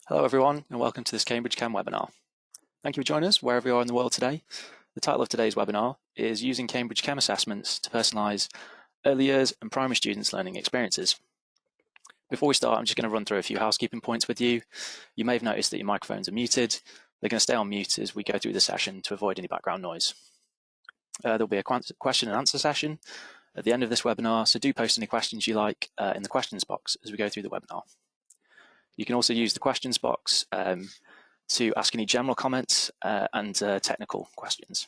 Hello everyone and welcome to this Cambridge CEM webinar. Thank you for joining us wherever you are in the world today. The title of today's webinar is Using Cambridge CEM Assessments to Personalise Early Years and Primary Students' Learning Experiences. Before we start, I'm just going to run through a few housekeeping points with you. You may have noticed that your microphones are muted. They're going to stay on mute as we go through the session to avoid any background noise. There'll be a question and answer session at the end of this webinar, so do post any questions you like in the questions box as we go through the webinar. You can also use the questions box to ask any general comments and technical questions.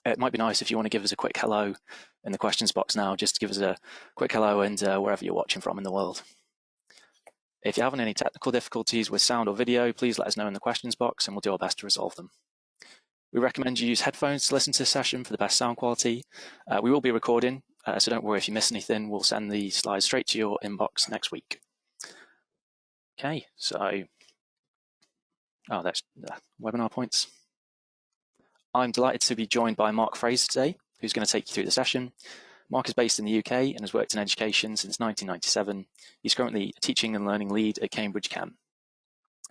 It might be nice if you want to give us a quick hello in the questions box now, just to give us a quick hello and wherever you're watching from in the world. If you're having any technical difficulties with sound or video, please let us know in the questions box and we'll do our best to resolve them. We recommend you use headphones to listen to this session for the best sound quality. We will be recording, so don't worry if you miss anything. We'll send the slides straight to your inbox next week. Okay, so, that's the webinar points. I'm delighted to be joined by Mark Fraser today, who's going to take you through the session. Mark is based in the UK and has worked in education since 1997. He's currently a teaching and learning lead at Cambridge CEM.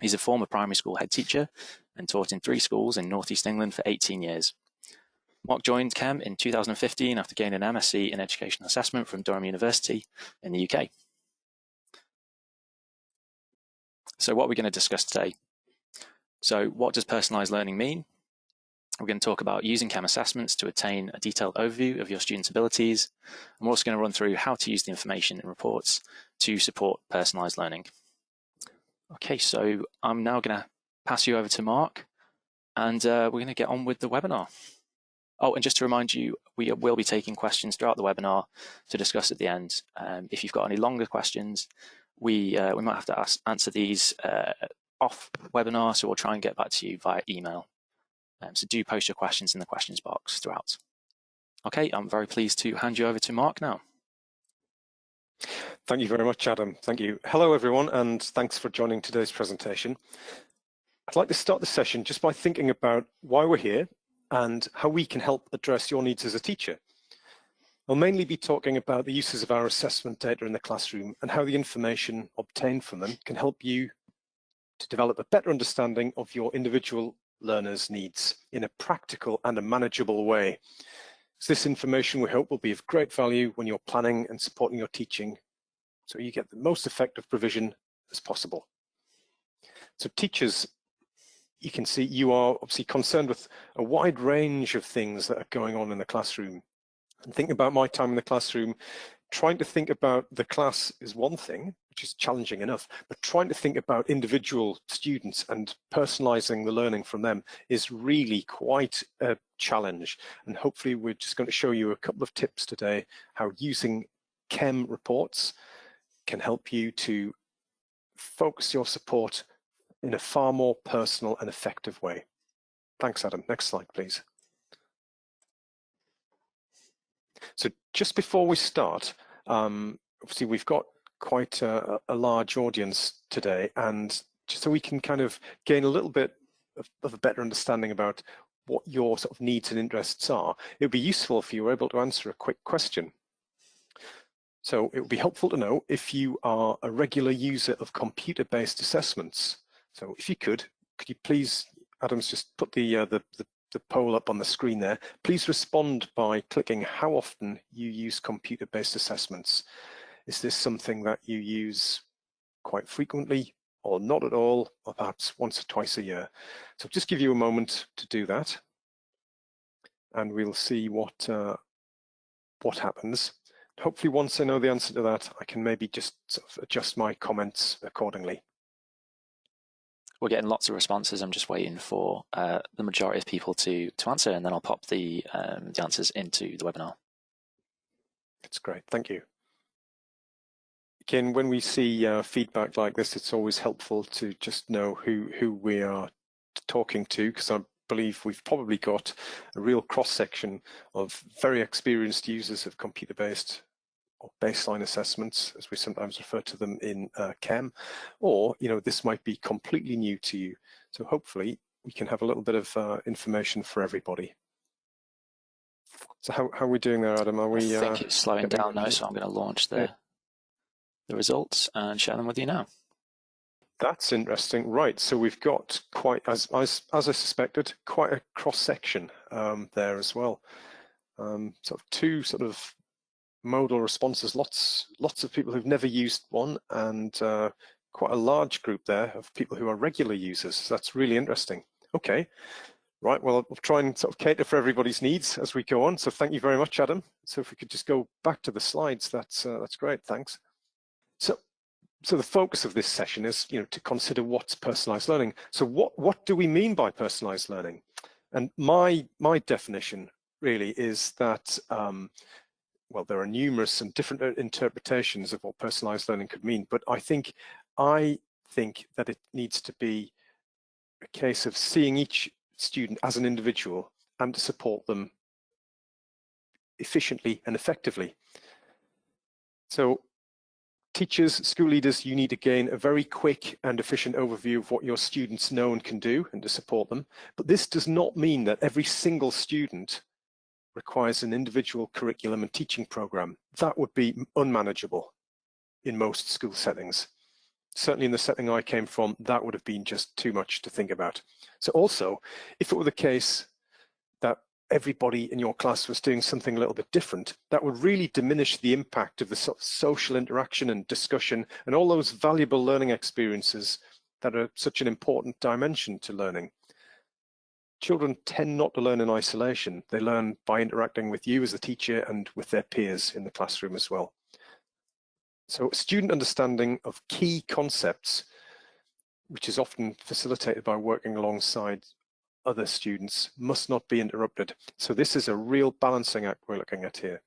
He's a former primary school head teacher and taught in 3 schools in North East England for 18 years. Mark joined CEM in 2015 after gaining an MSc in Educational Assessment from Durham University in the UK. So what are we going to discuss today? So what does personalised learning mean? We're going to talk about using CEM assessments to attain a detailed overview of your students' abilities. And we're also going to run through how to use the information in reports to support personalised learning. Okay, so I'm now going to pass you over to Mark, and we're going to get on with the webinar. Oh, and just to remind you, we will be taking questions throughout the webinar to discuss at the end. If you've got any longer questions, we might have to answer these off webinar, so we'll try and get back to you via email. So do post your questions in the questions box throughout. Okay, I'm very pleased to hand you over to Mark now. Thank you very much, Adam. Thank you. Hello, everyone, and thanks for joining today's presentation. I'd like to start the session just by thinking about why we're here and how we can help address your needs as a teacher. I'll mainly be talking about the uses of our assessment data in the classroom and how the information obtained from them can help you to develop a better understanding of your individual learners' needs in a practical and a manageable way. So this information, we hope, will be of great value when you're planning and supporting your teaching, so you get the most effective provision as possible. So teachers, you can see you are obviously concerned with a wide range of things that are going on in the classroom. And thinking about my time in the classroom, trying to think about the class is one thing, which is challenging enough, but trying to think about individual students and personalising the learning from them is really quite a challenge. And hopefully we're just going to show you a couple of tips today how using CEM reports can help you to focus your support in a far more personal and effective way. Thanks, Adam. Next slide, please. So just before we start, obviously we've got quite a large audience today, and just so we can kind of gain a little bit of a better understanding about what your sort of needs and interests are, it would be useful if you were able to answer a quick question. So it would be helpful to know if you are a regular user of computer-based assessments. So if you could you please, Adam's just put the poll up on the screen there. Please respond by clicking how often you use computer-based assessments. Is this something that you use quite frequently or not at all, or perhaps once or twice a year? So just give you a moment to do that, and we'll see what happens. Hopefully once I know the answer to that, I can maybe just sort of adjust my comments accordingly. We're getting lots of responses. I'm just waiting for the majority of people to answer, and then I'll pop the answers into the webinar. That's great, thank you. Again, when we see feedback like this, it's always helpful to just know who we are talking to, because I believe we've probably got a real cross-section of very experienced users of computer-based or baseline assessments, as we sometimes refer to them in CEM, or this might be completely new to you. So hopefully we can have a little bit of information for everybody. So how are we doing there, Adam? Are we? I think it's slowing down now, so I'm going to launch the results and share them with you now. That's interesting. Right, so we've got quite, as I suspected, quite a cross-section there as well. Sort of two sort of modal responses, lots of people who've never used one, and quite a large group there of people who are regular users. So that's really interesting. Okay, right, well, we'll try and sort of cater for everybody's needs as we go on. So thank you very much, Adam. So if we could just go back to the slides, that's great, thanks. So the focus of this session is, to consider what's personalised learning. So what do we mean by personalised learning? And my definition really is that, well, there are numerous and different interpretations of what personalised learning could mean, but I think that it needs to be a case of seeing each student as an individual and to support them efficiently and effectively. So teachers, school leaders, you need to gain a very quick and efficient overview of what your students know and can do and to support them. But this does not mean that every single student requires an individual curriculum and teaching program. That would be unmanageable in most school settings. Certainly in the setting I came from, that would have been just too much to think about. So also, if it were the case that everybody in your class was doing something a little bit different, that would really diminish the impact of the social interaction and discussion and all those valuable learning experiences that are such an important dimension to learning. Children tend not to learn in isolation. They learn by interacting with you as a teacher and with their peers in the classroom as well. So student understanding of key concepts, which is often facilitated by working alongside other students, must not be interrupted. So this is a real balancing act we're looking at here.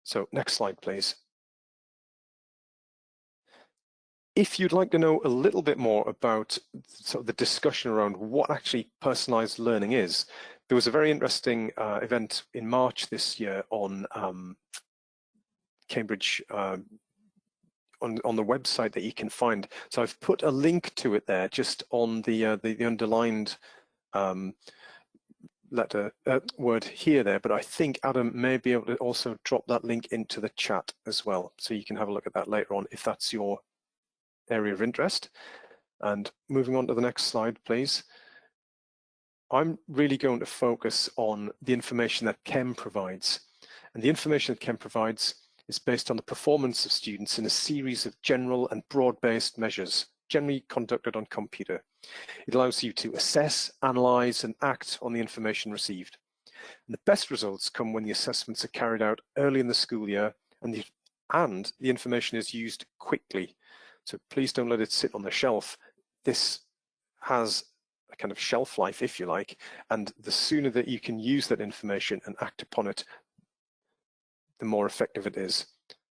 So next slide, please. If you'd like to know a little bit more about sort of the discussion around what actually personalised learning is, there was a very interesting event in March this year on Cambridge on the website that you can find. So I've put a link to it there, just on the underlined word here there, but I think Adam may be able to also drop that link into the chat as well, so you can have a look at that later on if that's your area of interest. And moving on to the next slide, please. I'm really going to focus on the information that CEM provides. And the information that CEM provides is based on the performance of students in a series of general and broad-based measures, generally conducted on computer. It allows you to assess, analyse, and act on the information received. And the best results come when the assessments are carried out early in the school year and the information is used quickly. So please don't let it sit on the shelf. This has a kind of shelf life, if you like, and the sooner that you can use that information and act upon it, the more effective it is.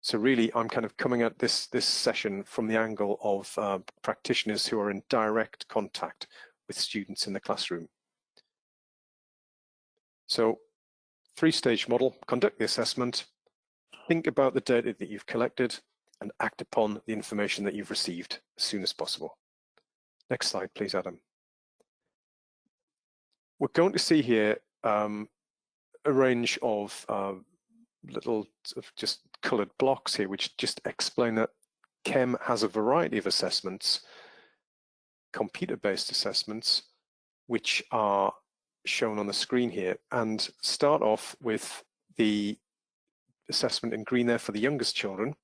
So really, I'm kind of coming at this session from the angle of practitioners who are in direct contact with students in the classroom. So, three-stage model: conduct the assessment, think about the data that you've collected, and act upon the information that you've received as soon as possible. Next slide, please, Adam. We're going to see here a range of little sort of just coloured blocks here, which just explain that CEM has a variety of assessments, computer-based assessments, which are shown on the screen here, and start off with the assessment in green there for the youngest children.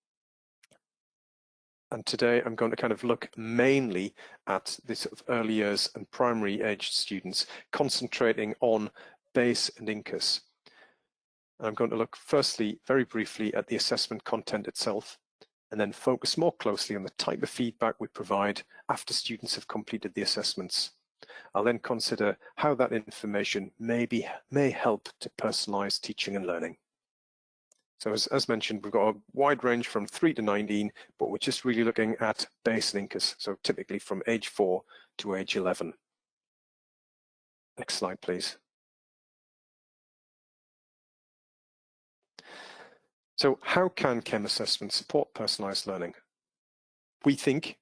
And today I'm going to kind of look mainly at the sort of early years and primary aged students, concentrating on BASE and INCUS. And I'm going to look firstly, very briefly, at the assessment content itself, and then focus more closely on the type of feedback we provide after students have completed the assessments. I'll then consider how that information may help to personalise teaching and learning. So as mentioned, we've got a wide range from 3 to 19, but we're just really looking at BASE and INCUS, so typically from age 4 to age 11. Next slide, please. So how can CEM assessment support personalised learning? We think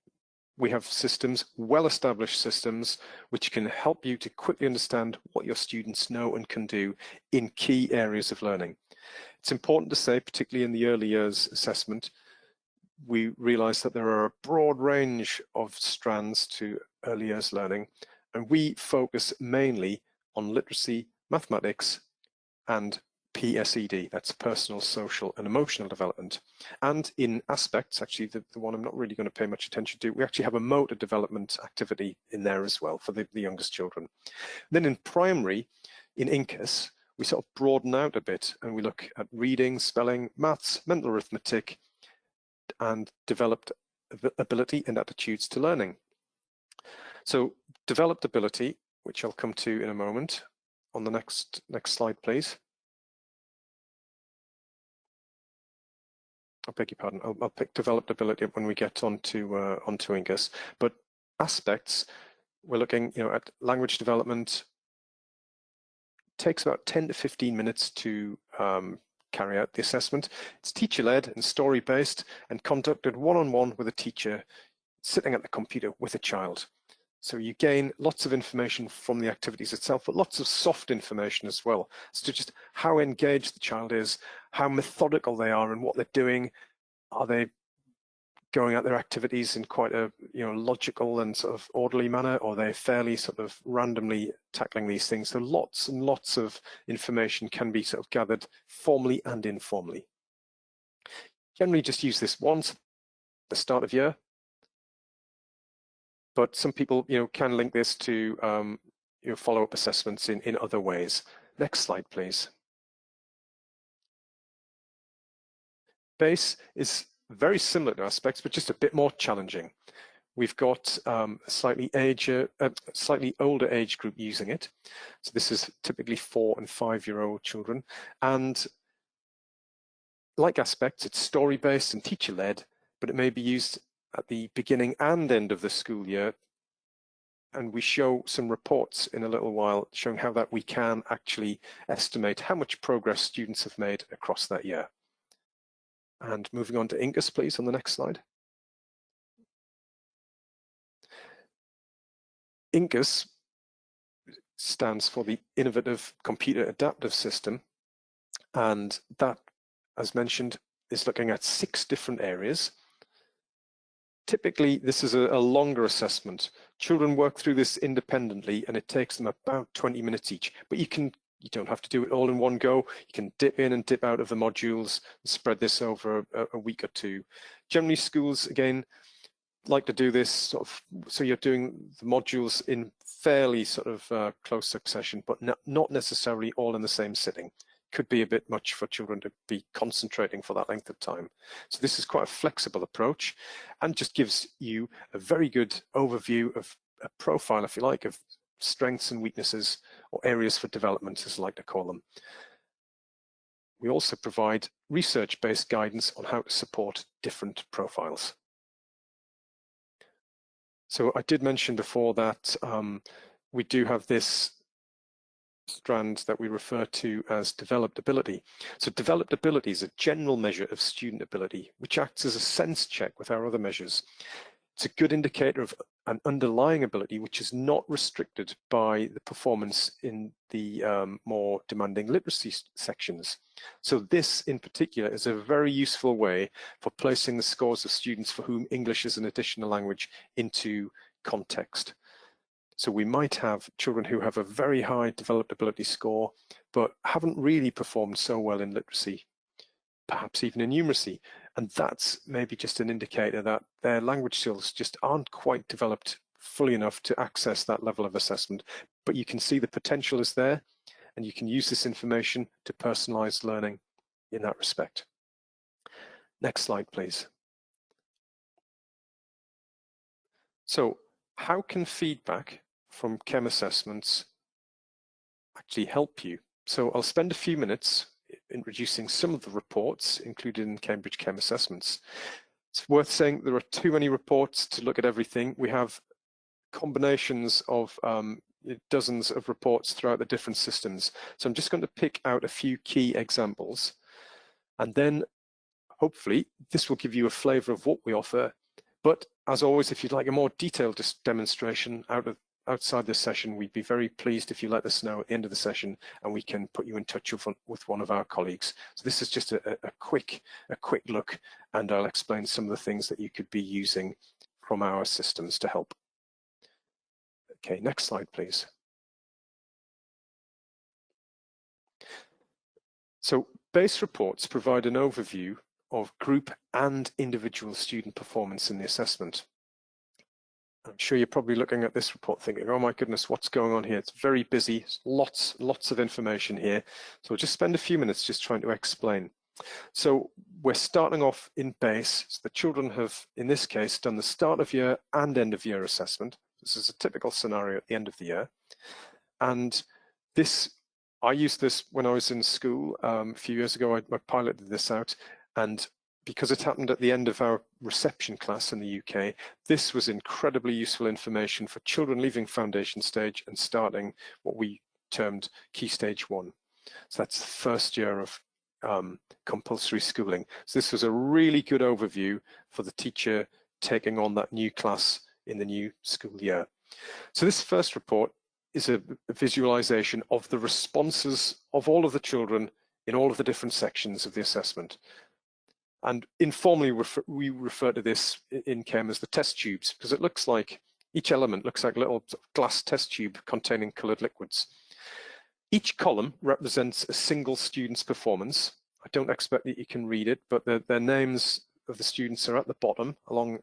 we have systems, well-established systems, which can help you to quickly understand what your students know and can do in key areas of learning. It's important to say, particularly in the early years assessment, we realized that there are a broad range of strands to early years learning, and we focus mainly on literacy, mathematics, and PSED, that's personal, social, and emotional development. And in aspects, actually the one I'm not really going to pay much attention to, we actually have a motor development activity in there as well for the youngest children. Then in primary, in INCUS, we sort of broaden out a bit and we look at reading, spelling, maths, mental arithmetic, and developed ability and attitudes to learning. So developed ability, which I'll come to in a moment, on the next slide, please. I beg your pardon. I'll pick developed ability when we get onto INCUS. But aspects, we're looking, at language development. Takes about 10 to 15 minutes to carry out the assessment. It's teacher-led and story-based and conducted one-on-one with a teacher sitting at the computer with a child. So you gain lots of information from the activities itself, but lots of soft information as well. So just how engaged the child is, how methodical they are and what they're doing. Are they going at their activities in quite a logical and sort of orderly manner, or are they fairly sort of randomly tackling these things? So lots and lots of information can be sort of gathered formally and informally. Generally just use this once at the start of year. But some people, can link this to follow-up assessments in other ways. Next slide, please. BASE is very similar to aspects, but just a bit more challenging. We've got a slightly older age group using it. So this is typically 4- and 5-year-old children. And like aspects, it's story-based and teacher-led, but it may be used at the beginning and end of the school year, and we show some reports in a little while showing how that we can actually estimate how much progress students have made across that year. And moving on to INCUS, please, on the next slide. INCUS stands for the Innovative Computer Adaptive System, and that, as mentioned, is looking at 6 different areas. Typically, this is a longer assessment. Children work through this independently, and it takes them about 20 minutes each. But you don't have to do it all in one go. You can dip in and dip out of the modules and spread this over a week or 2. Generally, schools, again, like to do this sort of, so you're doing the modules in fairly sort of close succession, but not necessarily all in the same sitting. Could be a bit much for children to be concentrating for that length of time. So this is quite a flexible approach and just gives you a very good overview of a profile, if you like, of strengths and weaknesses, or areas for development, as I like to call them. We also provide research-based guidance on how to support different profiles. So I did mention before that we do have this strand that we refer to as developed ability. So developed ability is a general measure of student ability, which acts as a sense check with our other measures. It's a good indicator of an underlying ability which is not restricted by the performance in the more demanding literacy sections. So this in particular is a very useful way for placing the scores of students for whom English is an additional language into context. So we might have children who have a very high developed ability score, but haven't really performed so well in literacy, perhaps even in numeracy. And that's maybe just an indicator that their language skills just aren't quite developed fully enough to access that level of assessment. But you can see the potential is there, and you can use this information to personalize learning in that respect. Next slide, please. So how can feedback from Chem assessments actually help you? So I'll spend a few minutes introducing some of the reports included in Cambridge Chem assessments. It's worth saying there are too many reports to look at everything. We have combinations of dozens of reports throughout the different systems. So I'm just going to pick out a few key examples, and then hopefully this will give you a flavor of what we offer. But as always, if you'd like a more detailed demonstration out outside this session, we'd be very pleased if you let us know at the end of the session, and we can put you in touch with one of our colleagues. So this is just a quick look, and I'll explain some of the things that you could be using from our systems to help. Okay, next slide, please. So base reports provide an overview of group and individual student performance in the assessment. I'm sure you're probably looking at this report thinking, oh my goodness, what's going on here? It's very busy, lots of information here. So we'll just spend a few minutes just trying to explain. So we're starting off in base. So the children have, in this case, done the start of year and end of year assessment. This is a typical scenario at the end of the year. And this, I used this when I was in school a few years ago. I piloted this out, and because it happened at the end of our reception class in the UK, this was incredibly useful information for children leaving foundation stage and starting what we termed Key Stage 1. So that's the first year of compulsory schooling. So this was a really good overview for the teacher taking on that new class in the new school year. So this first report is a visualization of the responses of all of the children in all of the different sections of the assessment. And informally, we refer to this in Chem as the test tubes, because it looks like, each element looks like a little glass test tube containing colored liquids. Each column represents a single student's performance. I don't expect that you can read it, but their names of the students are at the bottom along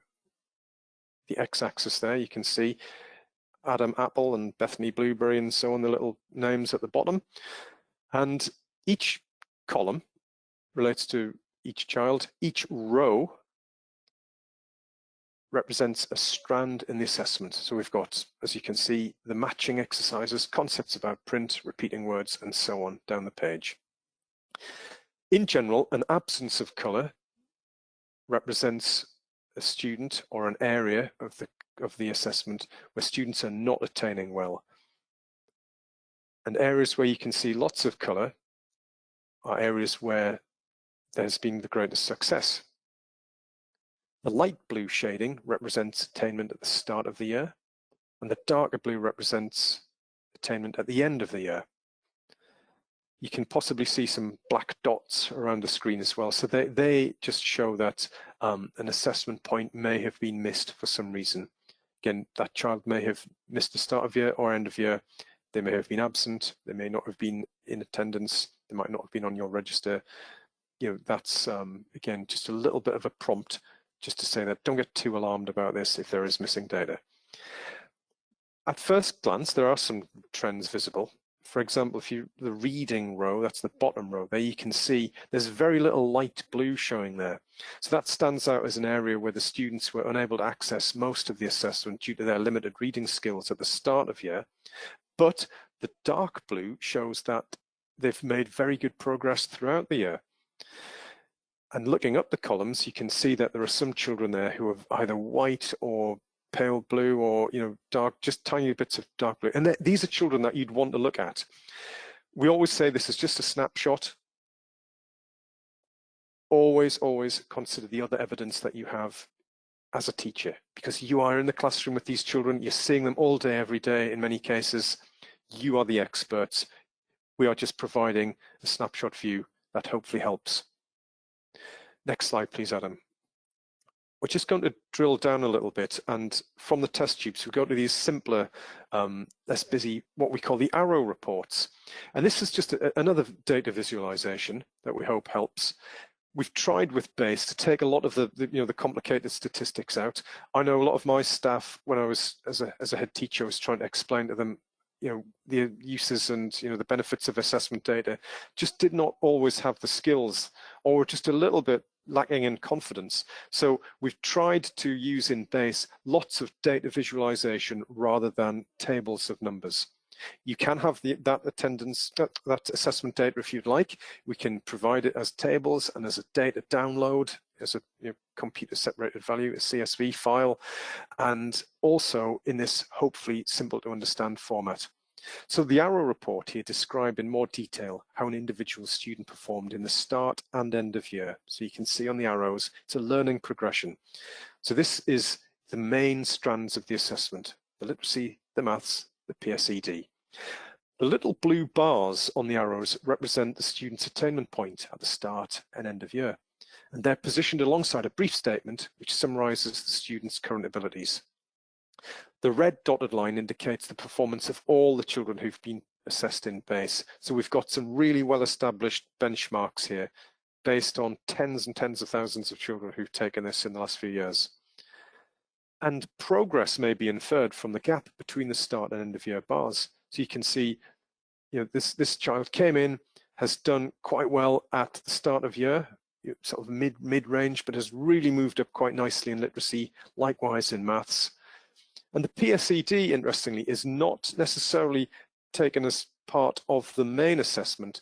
the x-axis there. You can see Adam Apple and Bethany Blueberry and so on, the little names at the bottom. And each column relates to each child. Each row represents a strand in the assessment. So we've got, as you can see, the matching exercises, concepts about print, repeating words, and so on down the page. In general, an absence of color represents a student or an area of the assessment where students are not attaining well. And areas where you can see lots of color are areas where there's been the greatest success. The light blue shading represents attainment at the start of the year, and the darker blue represents attainment at the end of the year. You can possibly see some black dots around the screen as well. So they just show that an assessment point may have been missed for some reason. Again, that child may have missed the start of year or end of year. They may have been absent. They may not have been in attendance. They might not have been on your register. You know, that's, again, just a little bit of a prompt just to say that don't get too alarmed about this if there is missing data. At first glance, there are some trends visible. For example, if the reading row, that's the bottom row, there you can see there's very little light blue showing there. So that stands out as an area where the students were unable to access most of the assessment due to their limited reading skills at the start of year. But the dark blue shows that they've made very good progress throughout the year. And looking up the columns, you can see that there are some children there who have either white or pale blue or, you know, dark, just tiny bits of dark blue. And these are children that you'd want to look at. We always say this is just a snapshot. Always consider the other evidence that you have as a teacher, because you are in the classroom with these children. You're seeing them all day, every day. In many cases, you are the experts. We are just providing a snapshot view that hopefully helps. Next slide, please, Adam. We're just going to drill down a little bit, and from the test tubes, we go to these simpler, less busy, what we call the arrow reports. And this is just another data visualization that we hope helps. We've tried with BASE to take a lot of the complicated statistics out. I know a lot of my staff, when I was as a head teacher, was trying to explain to them, you know, the uses and, you know, the benefits of assessment data, just did not always have the skills, or were just a little bit lacking in confidence. So we've tried to use in BASE lots of data visualization rather than tables of numbers. You can have that assessment data if you'd like. We can provide it as tables and as a data download, as a computer separated value, a CSV file, and also in this hopefully simple to understand format. So the arrow report here described in more detail how an individual student performed in the start and end of year. So you can see on the arrows, it's a learning progression. So this is the main strands of the assessment: the literacy, the maths, the PSED. The little blue bars on the arrows represent the student's attainment point at the start and end of year, and they're positioned alongside a brief statement which summarises the student's current abilities. The red dotted line indicates the performance of all the children who've been assessed in BASE. So we've got some really well-established benchmarks here based on tens and tens of thousands of children who've taken this in the last few years. And progress may be inferred from the gap between the start and end of year bars. So you can see, this child came in, has done quite well at the start of year, sort of mid-range, but has really moved up quite nicely in literacy, likewise in maths. And the PSED, interestingly, is not necessarily taken as part of the main assessment.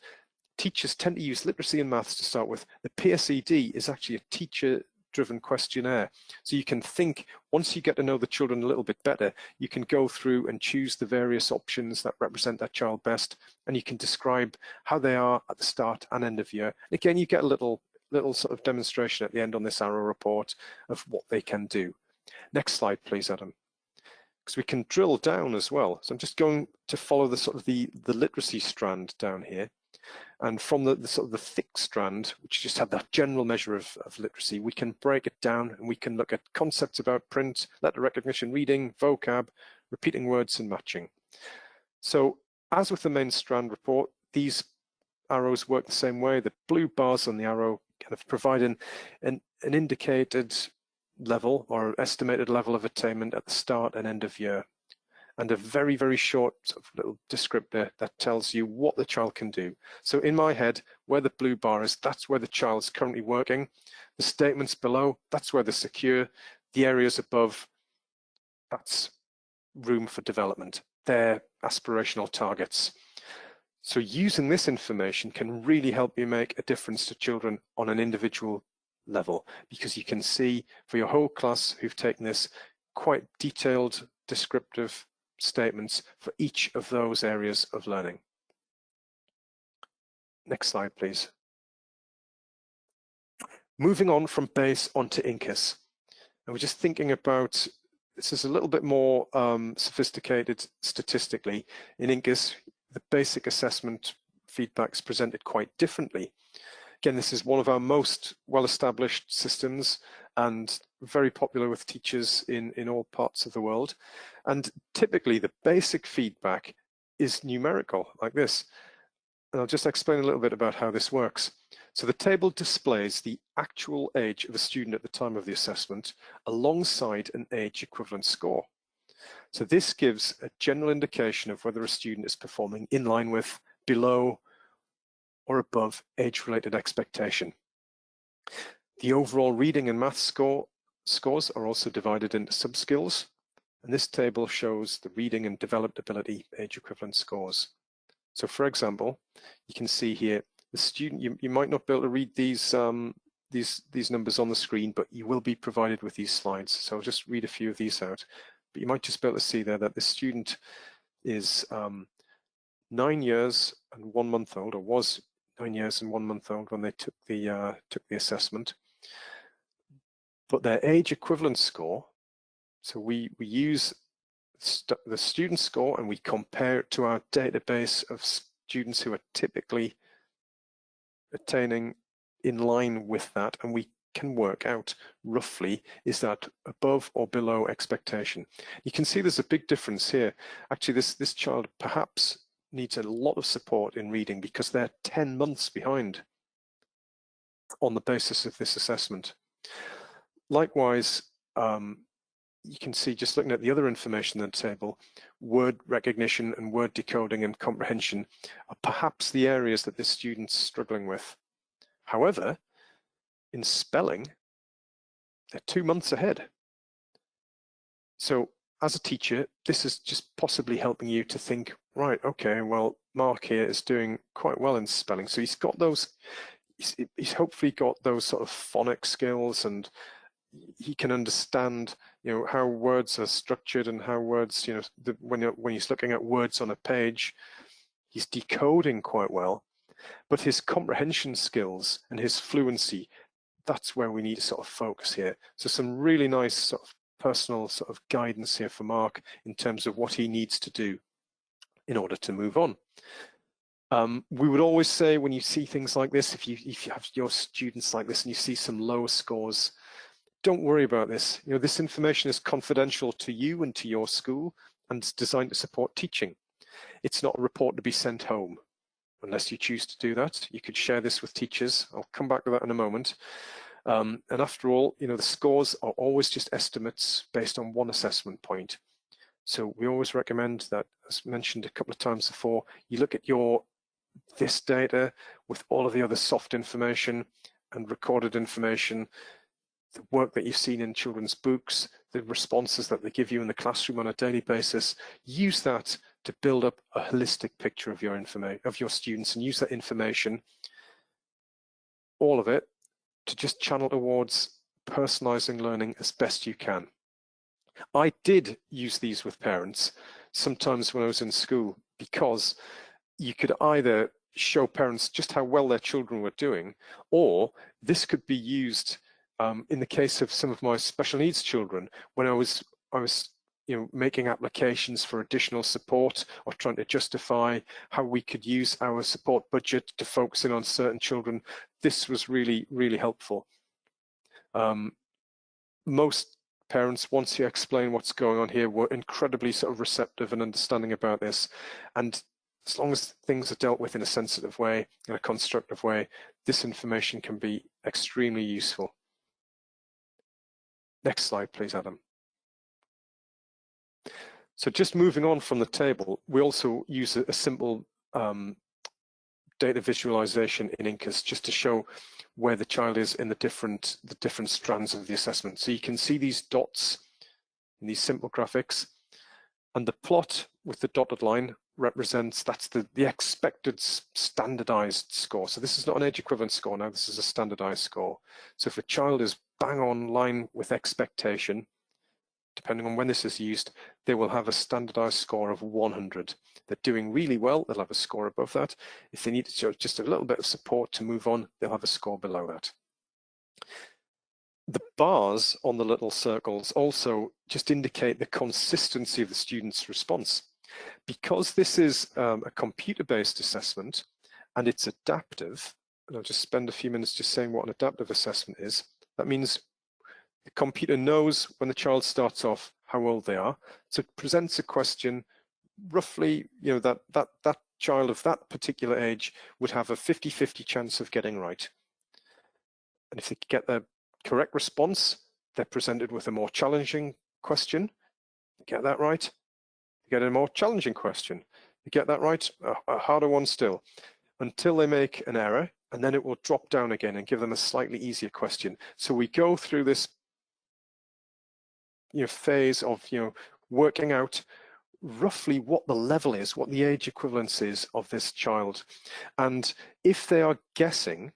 Teachers tend to use literacy and maths to start with. The PSED is actually a teacher-driven questionnaire. So you can think, once you get to know the children a little bit better, you can go through and choose the various options that represent that child best, and you can describe how they are at the start and end of year. And again, you get a little sort of demonstration at the end on this arrow report of what they can do. Next slide, please, Adam. Because we can drill down as well. So I'm just going to follow the sort of the literacy strand down here. And from the sort of the thick strand, which just had that general measure of literacy, we can break it down and we can look at concepts about print, letter recognition, reading, vocab, repeating words and matching. So as with the main strand report, these arrows work the same way. The blue bars on the arrow kind of provide an indicated level or estimated level of attainment at the start and end of year, and a very, very short sort of little descriptor that tells you what the child can do. So in my head, where the blue bar is, that's where the child's currently working. The statements below, that's where they're secure. The areas above, that's room for development. They're aspirational targets. So using this information can really help you make a difference to children on an individual level, because you can see for your whole class who've taken this quite detailed descriptive statements for each of those areas of learning. Next slide, please. Moving on from BASE onto INCUS, and we're just thinking about, this is a little bit more sophisticated statistically. In INCUS, the basic assessment feedback is presented quite differently. Again, this is one of our most well-established systems and very popular with teachers in all parts of the world. And typically the basic feedback is numerical like this. And I'll just explain a little bit about how this works. So the table displays the actual age of a student at the time of the assessment alongside an age equivalent score. So this gives a general indication of whether a student is performing in line with, below, or above age-related expectation. The overall reading and maths scores are also divided into sub-skills, and this table shows the reading and developed ability age equivalent scores. So for example, you can see here, the student, you might not be able to read these numbers on the screen, but you will be provided with these slides. So I'll just read a few of these out. But you might just be able to see there that the student is 9 years and 1 month old, or was 9 years and 1 month old when they took the assessment. But their age equivalent score, so we use the student score and we compare it to our database of students who are typically attaining in line with that, and we can work out roughly, is that above or below expectation. You can see there's a big difference here. Actually, this child perhaps needs a lot of support in reading because they're 10 months behind on the basis of this assessment. Likewise, you can see, just looking at the other information in the table, word recognition and word decoding and comprehension are perhaps the areas that this student's struggling with. However, in spelling, they're 2 months ahead. So as a teacher, this is just possibly helping you to think, right, okay, well, Mark here is doing quite well in spelling. So he's got those, he's hopefully got those sort of phonic skills, and he can understand, how words are structured and how words, when he's looking at words on a page, he's decoding quite well. But his comprehension skills and his fluency, that's where we need to sort of focus here. So some really nice sort of personal sort of guidance here for Mark in terms of what he needs to do in order to move on. We would always say when you see things like this, if you have your students like this and you see some lower scores, don't worry about this. You know, this information is confidential to you and to your school, and it's designed to support teaching. It's not a report to be sent home. Unless you choose to do that, you could share this with teachers. I'll come back to that in a moment. And after all, you know, the scores are always just estimates based on one assessment point. So we always recommend that, as mentioned a couple of times before, you look at this data with all of the other soft information and recorded information, the work that you've seen in children's books, the responses that they give you in the classroom on a daily basis. Use that to build up a holistic picture of your students, and use that information, all of it, to just channel towards personalising learning as best you can. I did use these with parents sometimes when I was in school, because you could either show parents just how well their children were doing, or this could be used in the case of some of my special needs children, when I was making applications for additional support, or trying to justify how we could use our support budget to focus in on certain children. This was really, really helpful. Most parents, once you explain what's going on here, were incredibly sort of receptive and understanding about this. And as long as things are dealt with in a sensitive way, in a constructive way, this information can be extremely useful. Next slide, please, Adam. So just moving on from the table, we also use a simple data visualization in INCAS just to show where the child is in the different strands of the assessment. So you can see these dots in these simple graphics, and the plot with the dotted line represents, that's the expected standardized score. So this is not an age equivalent score now, this is a standardized score. So if a child is bang on line with expectation, depending on when this is used, they will have a standardized score of 100. They're doing really well, they'll have a score above that. If they need to show just a little bit of support to move on, they'll have a score below that. The bars on the little circles also just indicate the consistency of the student's response. Because this is a computer-based assessment and it's adaptive, and I'll just spend a few minutes just saying what an adaptive assessment is. That means the computer knows when the child starts off how old they are, so it presents a question roughly, you know, that child of that particular age would have a 50-50 chance of getting right. And if they get the correct response, they're presented with a more challenging question. They get that right, they get a more challenging question. They get that right, a harder one still, until they make an error, and then it will drop down again and give them a slightly easier question. So we go through this phase of working out roughly what the level is, what the age equivalence is of this child. And if they are guessing,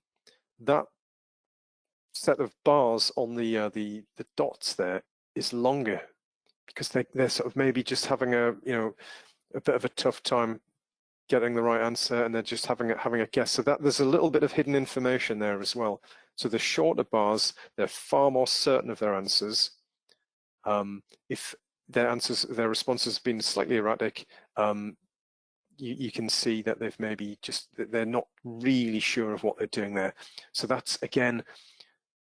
that set of bars on the dots there is longer, because they're sort of maybe just having a bit of a tough time getting the right answer, and they're just having a guess. So that there's a little bit of hidden information there as well. So the shorter bars, they're far more certain of their answers. If their responses have been slightly erratic, you can see that they've maybe they're not really sure of what they're doing there. So that's, again,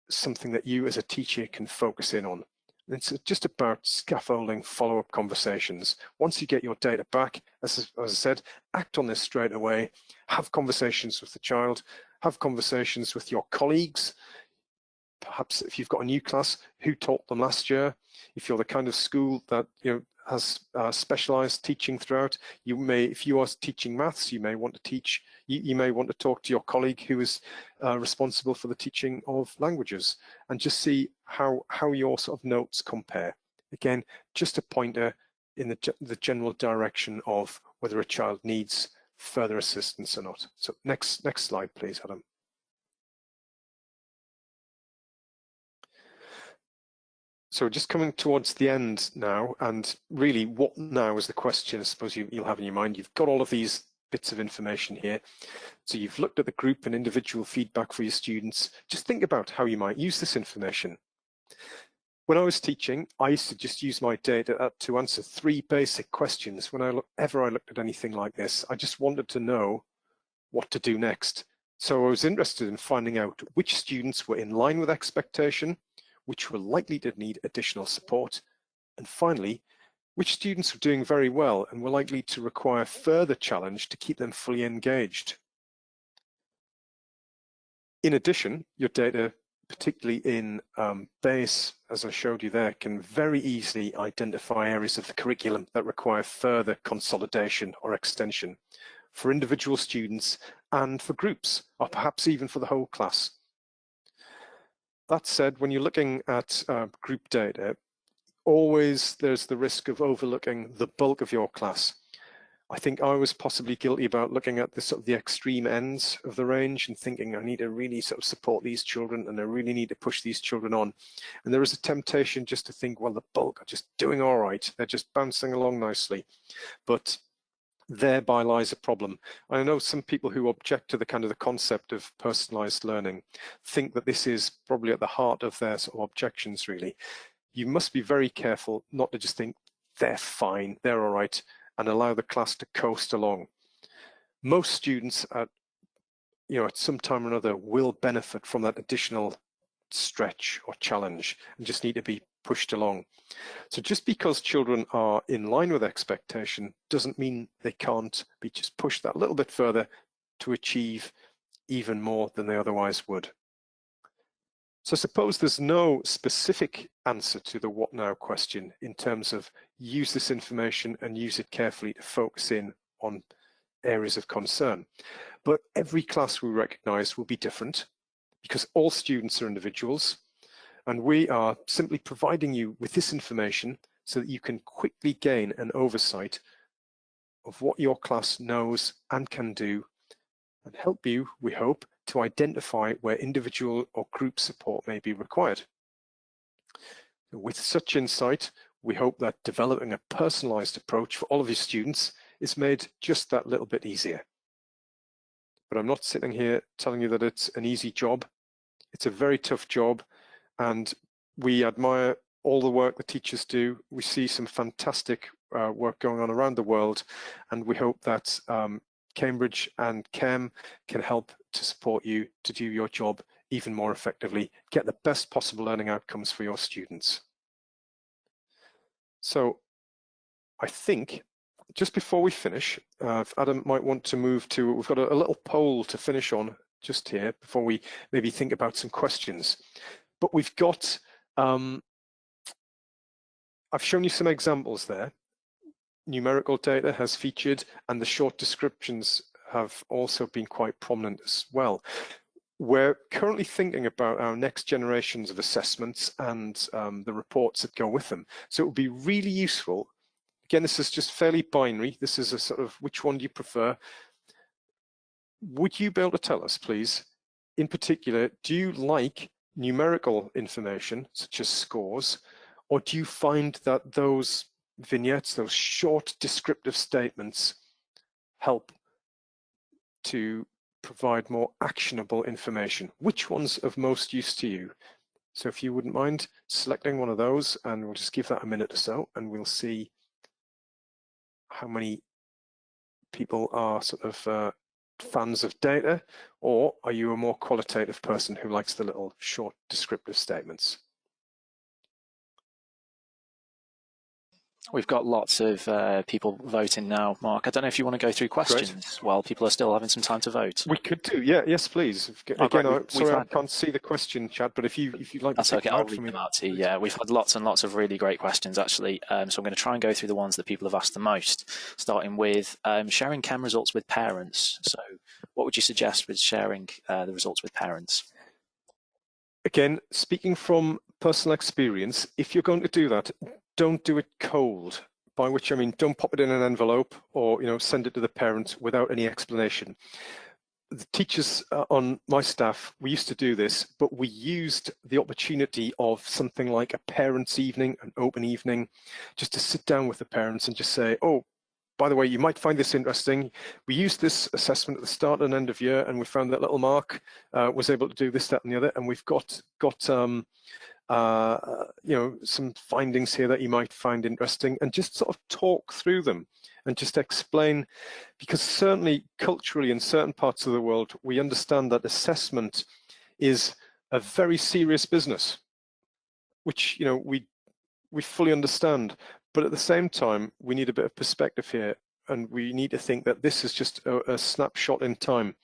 something that you as a teacher can focus in on. It's just about scaffolding follow-up conversations. Once you get your data back, as I said, act on this straight away. Have conversations with the child, have conversations with your colleagues. Perhaps if you've got a new class, who taught them last year? If you're the kind of school that has specialized teaching throughout, you may, if you are teaching maths, you may want to teach. You may want to talk to your colleague who is responsible for the teaching of languages, and just see how your sort of notes compare. Again, just a pointer in the general direction of whether a child needs further assistance or not. So next slide, please, Adam. So just coming towards the end now, and really what now is the question I suppose you'll have in your mind. You've got all of these bits of information here. So you've looked at the group and individual feedback for your students. Just think about how you might use this information. When I was teaching, I used to just use my data to answer 3 basic questions. Whenever I looked at anything like this, I just wanted to know what to do next. So I was interested in finding out which students were in line with expectation, which were likely to need additional support, and finally, which students were doing very well and were likely to require further challenge to keep them fully engaged. In addition, your data, particularly in BASE, as I showed you there, can very easily identify areas of the curriculum that require further consolidation or extension for individual students and for groups, or perhaps even for the whole class. That said, when you're looking at group data, always there's the risk of overlooking the bulk of your class. I think I was possibly guilty about looking at the extreme ends of the range and thinking I need to really support these children and I really need to push these children on. And there is a temptation just to think, well, the bulk are just doing all right. They're just bouncing along nicely. But thereby lies a problem. I know some people who object to the concept of personalised learning think that this is probably at the heart of their objections, really. You must be very careful not to just think they're fine, they're all right, and allow the class to coast along. Most students at some time or another will benefit from that additional stretch or challenge and just need to be pushed along. So just because children are in line with expectation doesn't mean they can't be just pushed that little bit further to achieve even more than they otherwise would. So suppose there's no specific answer to the what now question in terms of use this information and use it carefully to focus in on areas of concern. But every class we recognize will be different because all students are individuals, and we are simply providing you with this information so that you can quickly gain an oversight of what your class knows and can do and help you, we hope, to identify where individual or group support may be required. With such insight, we hope that developing a personalised approach for all of your students is made just that little bit easier. But I'm not sitting here telling you that it's an easy job. It's a very tough job, and we admire all the work the teachers do. We see some fantastic work going on around the world, and we hope that Cambridge and CEM can help to support you to do your job even more effectively, get the best possible learning outcomes for your students. So I think just before we finish, if Adam might want to move to, we've got a little poll to finish on just here before we maybe think about some questions. But we've got, I've shown you some examples there. Numerical data has featured, and the short descriptions have also been quite prominent as well. We're currently thinking about our next generations of assessments and the reports that go with them. So it would be really useful. Again, this is just fairly binary. This is a sort of which one do you prefer? Would you be able to tell us, please, in particular, do you like numerical information, such as scores, or do you find that those vignettes, those short descriptive statements, help to provide more actionable information? Which one's of most use to you? So if you wouldn't mind selecting one of those, and we'll just give that a minute or so, and we'll see how many people are fans of data, or are you a more qualitative person who likes the little short descriptive statements? We've got lots of people voting now, Mark. I don't know if you want to go through questions Great. while people are still having some time to vote. We could do, yeah, yes, please. Again, sorry, I can't see the question, Chad, but if you'd like to pick them out for me. I'll read them out to you. Please. Yeah, we've had lots and lots of really great questions, actually. So I'm going to try and go through the ones that people have asked the most, starting with sharing CEM results with parents. So what would you suggest with sharing the results with parents? Again, speaking from personal experience, if you're going to do that, don't do it cold, by which I mean don't pop it in an envelope or send it to the parent without any explanation. The teachers on my staff, we used to do this, but we used the opportunity of something like a parents' evening, an open evening, just to sit down with the parents and just say, oh, by the way, you might find this interesting. We used this assessment at the start and end of year, and we found that little Mark was able to do this, that, and the other, and we've got some findings here that you might find interesting, and just sort of talk through them and just explain, because certainly culturally in certain parts of the world, we understand that assessment is a very serious business, which, we fully understand. But at the same time, we need a bit of perspective here, and we need to think that this is just a snapshot in time.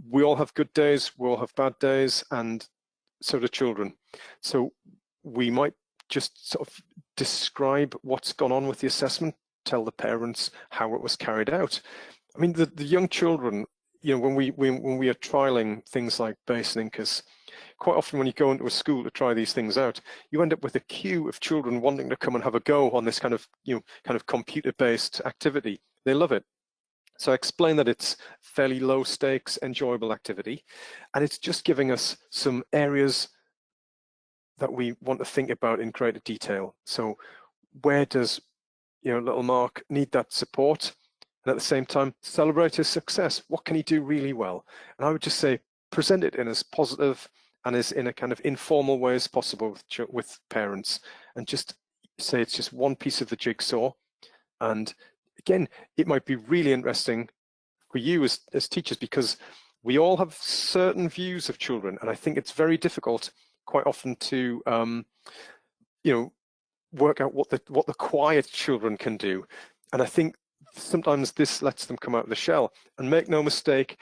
We all have good days, we all have bad days, and so do children. So we might just sort of describe what's gone on with the assessment, tell the parents how it was carried out. I mean, the young children, when we are trialing things like BASE and INCAS, quite often when you go into a school to try these things out, you end up with a queue of children wanting to come and have a go on this kind of computer-based activity. They love it. So I explain that it's fairly low stakes, enjoyable activity, and it's just giving us some areas that we want to think about in greater detail. So where does little Mark need that support? And at the same time, celebrate his success. What can he do really well? And I would just say, present it in as positive and as in a kind of informal way as possible with parents, and just say it's just one piece of the jigsaw. And again, it might be really interesting for you as teachers, because we all have certain views of children, and I think it's very difficult quite often to work out what the quiet children can do. And I think sometimes this lets them come out of the shell. And make no mistake,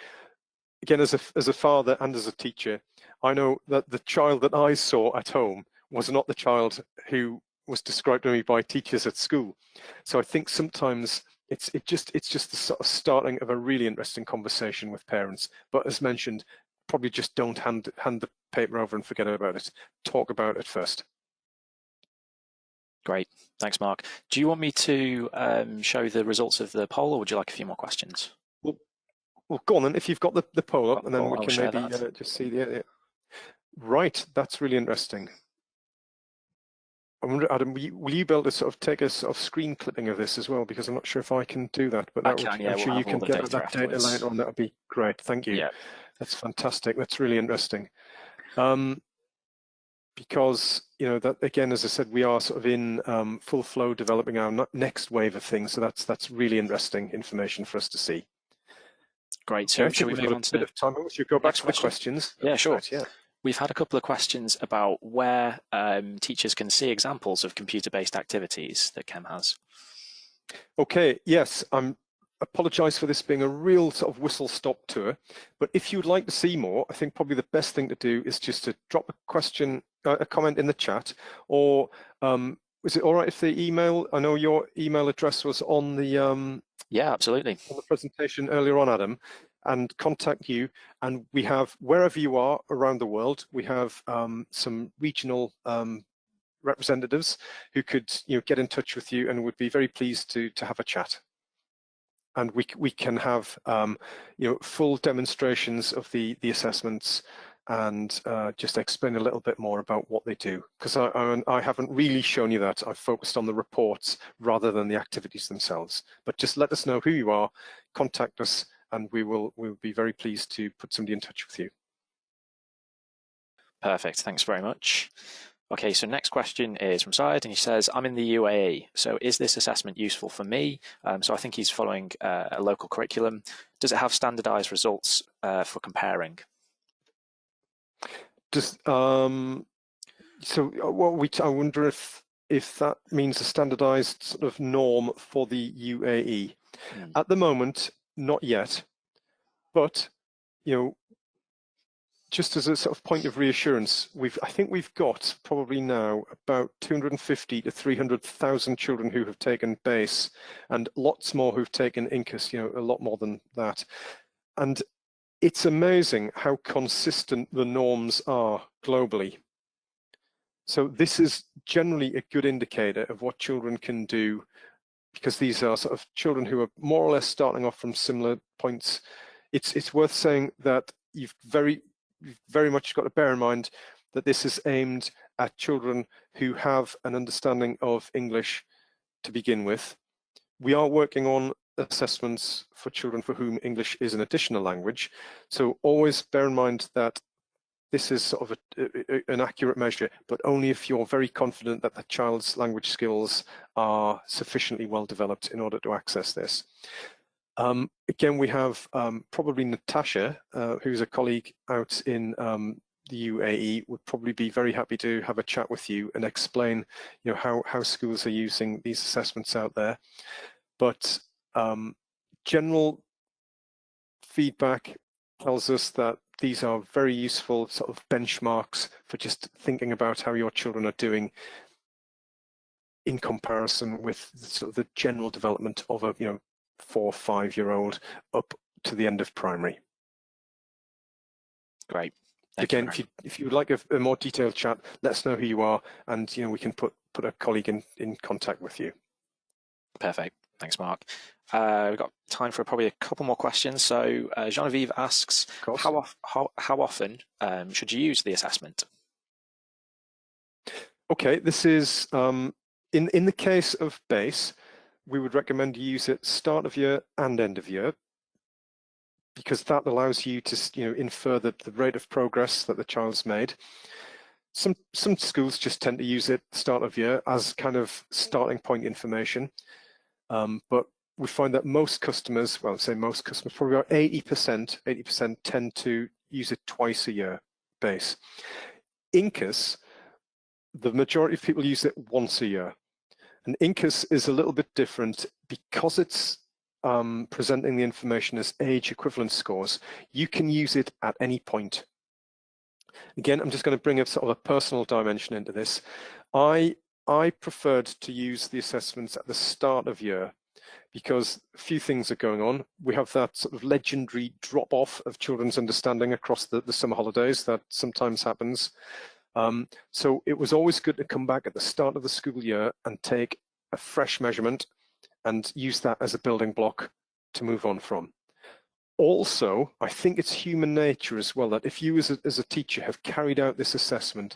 again, as a father and as a teacher, I know that the child that I saw at home was not the child who was described to me by teachers at school. So I think sometimes it's just the sort of starting of a really interesting conversation with parents. But as mentioned, probably just don't hand the paper over and forget about it. Talk about it first. Great, thanks, Mark. Do you want me to show the results of the poll, or would you like a few more questions? Well, go on then. If you've got the poll up, and then we can maybe just see the. Right, that's really interesting. I wonder, Adam, will you be able to sort of take a sort of screen clipping of this as well? Because I'm not sure if I can do that, but I'm sure you can get that data later on. That would be great. Thank you. Yeah. That's fantastic. That's really interesting. Because, that again, as I said, we are sort of in full flow developing our next wave of things. So that's really interesting information for us to see. Great. So should we move on to a bit of time? Should we go back to the questions? Yeah, sure. Right, yeah. We've had a couple of questions about where teachers can see examples of computer-based activities that Chem has. Okay, yes, I apologise for this being a real sort of whistle-stop tour, but if you'd like to see more, I think probably the best thing to do is just to drop a comment in the chat, or is it all right if they email? I know your email address was on the yeah, absolutely, on the presentation earlier on, Adam, and contact you. And we have, wherever you are around the world, we have some regional representatives who could get in touch with you and would be very pleased to have a chat. And we can have full demonstrations of the assessments, and just explain a little bit more about what they do, because I haven't really shown you that. I've focused on the reports rather than the activities themselves. But just let us know who you are, contact us, and we'll be very pleased to put somebody in touch with you. Perfect, thanks very much. Okay, so next question is from Syed, and he says, I'm in the UAE, so is this assessment useful for me? So I think he's following a local curriculum. Does it have standardized results for comparing? I wonder if that means a standardized sort of norm for the UAE. At the moment, not yet, but just as a sort of point of reassurance, I think we've got probably now about 250 to 300,000 children who have taken BASE, and lots more who've taken INCAS, a lot more than that. And it's amazing how consistent the norms are globally. So this is generally a good indicator of what children can do, because these are sort of children who are more or less starting off from similar points. It's worth saying that you've very much got to bear in mind that this is aimed at children who have an understanding of English to begin with. We are working on assessments for children for whom English is an additional language. So always bear in mind that this is sort of an accurate measure, but only if you're very confident that the child's language skills are sufficiently well developed in order to access this. Again, we have probably Natasha, who's a colleague out in the UAE, would probably be very happy to have a chat with you and explain, how schools are using these assessments out there. But general feedback tells us that these are very useful sort of benchmarks for just thinking about how your children are doing in comparison with sort of the general development of a 4 or 5-year-old up to the end of primary. Great. Again, if you would like a more detailed chat, let us know who you are, and we can put a colleague in contact with you. Perfect. Thanks, Mark. We've got time for probably a couple more questions. So Genevieve asks, how often should you use the assessment? Okay, this is, in the case of BASE, we would recommend you use it start of year and end of year, because that allows you to infer the rate of progress that the child's made. Some schools just tend to use it start of year as kind of starting point information, but we find that most customers, well, say most customers, probably about 80% tend to use it twice a year BASE. INCUS, the majority of people use it once a year. And INCUS is a little bit different because it's presenting the information as age equivalent scores. You can use it at any point. Again, I'm just going to bring a sort of a personal dimension into this. I preferred to use the assessments at the start of year because a few things are going on. We have that sort of legendary drop-off of children's understanding across the summer holidays that sometimes happens. So it was always good to come back at the start of the school year and take a fresh measurement and use that as a building block to move on from. Also, I think it's human nature as well that if you as a teacher have carried out this assessment,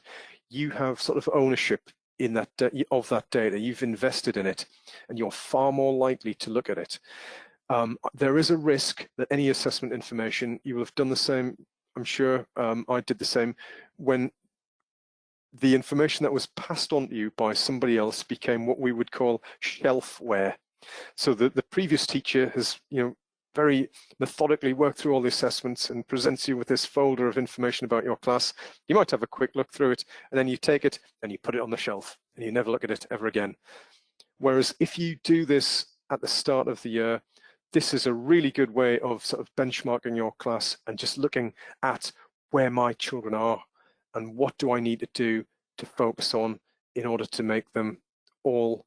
you have sort of ownership in that of that data. You've invested in it, and you're far more likely to look at it. There is a risk that any assessment information, you will have done the same. I'm sure I did the same when the information that was passed on to you by somebody else became what we would call shelfware. So the previous teacher has, very methodically worked through all the assessments and presents you with this folder of information about your class. You might have a quick look through it, and then you take it and you put it on the shelf, and you never look at it ever again. Whereas if you do this at the start of the year, this is a really good way of sort of benchmarking your class and just looking at where my children are and what do I need to do to focus on in order to make them all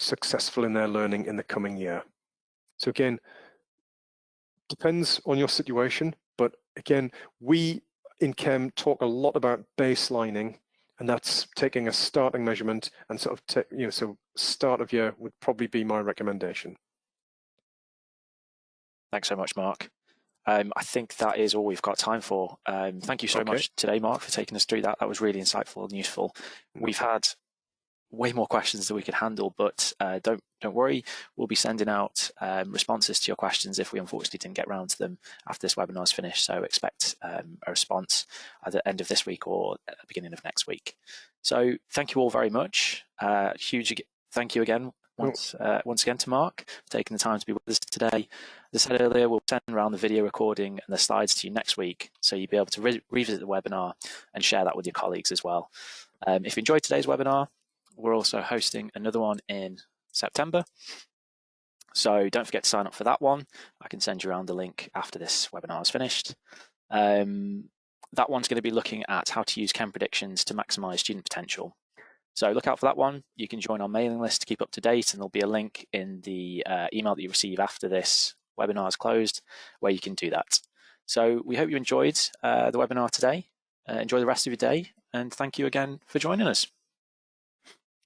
successful in their learning in the coming year. So again, depends on your situation, but again, we in Chem talk a lot about baselining, and that's taking a starting measurement and sort of, so start of year would probably be my recommendation. Thanks so much, Mark. I think that is all we've got time for. Thank you so much today, Mark, for taking us through that. That was really insightful and useful. We've had way more questions than we could handle, but don't worry. We'll be sending out responses to your questions if we unfortunately didn't get around to them after this webinar is finished. So expect a response at the end of this week or at the beginning of next week. So thank you all very much. Huge thank you again once again to Mark for taking the time to be with us today. As I said earlier, we'll send around the video recording and the slides to you next week, so you'll be able to revisit the webinar and share that with your colleagues as well. If you enjoyed today's webinar, we're also hosting another one in September, so don't forget to sign up for that one. I can send you around the link after this webinar is finished. That one's going to be looking at how to use Chem predictions to maximize student potential. So look out for that one. You can join our mailing list to keep up to date, and there'll be a link in the email that you receive after this webinar is closed where you can do that. So we hope you enjoyed the webinar today. Enjoy the rest of your day, and thank you again for joining us.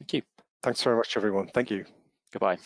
Thank you. Thanks very much, everyone. Thank you. Goodbye.